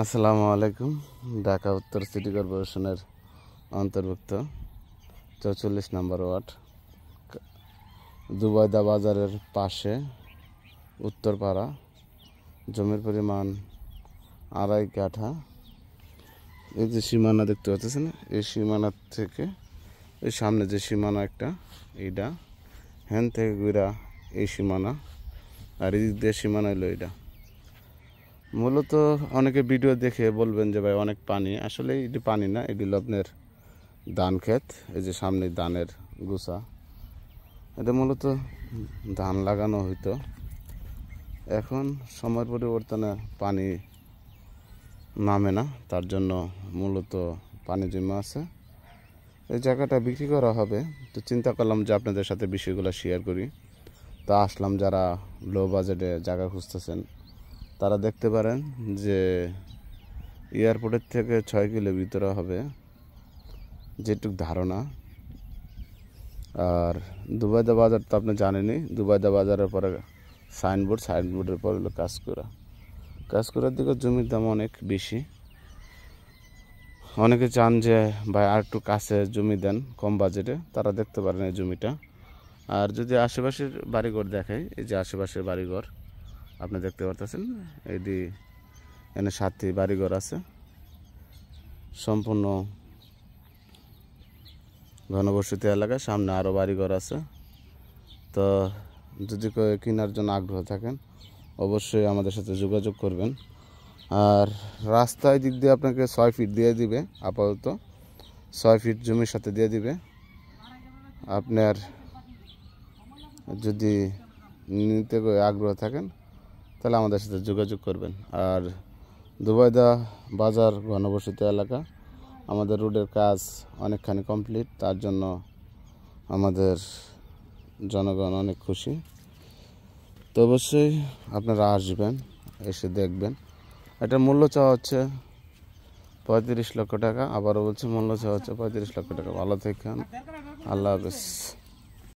আসসালামু আলাইকুম। ঢাকা উত্তর সিটি কর্পোরেশনের অন্তর্ভুক্ত ৪৪ নম্বর ওয়ার্ড দুবাইদা বাজারের পাশে উত্তরপাড়া। জমির পরিমাণ ২.৫ কাঠা। এই যে সীমানা দেখতে পাচ্ছেন, এই সীমানা থেকে এই সামনে যে সীমানা একটা, এইটা হ্যান থেকে ঘুরা এই সীমানা, আর এই দিক দিয়ে সীমানা হলো এইটা। মূলত অনেকে ভিডিও দেখে বলবেন যে ভাই অনেক পানি, আসলে এটি পানি না, এগুলো আপনার ধান ক্ষেত। এই যে সামনে ধানের গুছা, এটা মূলত ধান লাগানো হইতো। এখন সময়ের পরিবর্তনে পানি নামে না, তার জন্য মূলত পানি জমে আছে। এই জায়গাটা বিক্রি করা হবে, তো চিন্তা করলাম যে আপনাদের সাথে বিষয়গুলো শেয়ার করি। তা আসলাম, যারা লো বাজেটে জায়গা খুঁজতেছেন তারা দেখতে পারেন যে এয়ারপোর্টের থেকে ৬ কিলো ভিতরে হবে যেটুক ধারণা। আর দুবাইদা বাজার তো আপনি জানেনই, দুবাইদা বাজারের পরে সাইনবোর্ডের পরে হলো কাজকরার দিকে জমির দাম অনেক বেশি। অনেকে চান যে ভাই আর একটু কাছে জমি দেন কম বাজেটে, তারা দেখতে পারেন এই জমিটা। আর যদি আশেপাশের বাড়িঘর দেখাই, এই যে আশেপাশের বাড়িঘর আপনি দেখতে পারতেছেন, এটি এখানে 7টি বাড়িঘর আছে, সম্পূর্ণ ঘনবসতি এলাকা। সামনে আরও বাড়িঘর আছে। তো যদি কেনার জন্য আগ্রহ থাকেন অবশ্যই আমাদের সাথে যোগাযোগ করবেন। আর রাস্তায় দিক দিয়ে আপনাকে 6 ফিট দিয়ে দিবে, আপাতত 6 ফিট জমির সাথে দিয়ে দিবে। আপনার যদি নিতে আগ্রহ থাকেন তাহলে আমাদের সাথে যোগাযোগ করবেন। আর দুবাইদা বাজার ঘনবসতি এলাকা, আমাদের রোডের কাজ অনেকখানি কমপ্লিট, তার জন্য আমাদের জনগণ অনেক খুশি। তো অবশ্যই আপনারা আসবেন, এসে দেখবেন। এটার মূল্য চাওয়া হচ্ছে ৩৫ লক্ষ টাকা। আবারও বলছি, মূল্য চাওয়া হচ্ছে ৩৫ লক্ষ টাকা। ভালো থাকেন, আল্লাহ হাফেজ।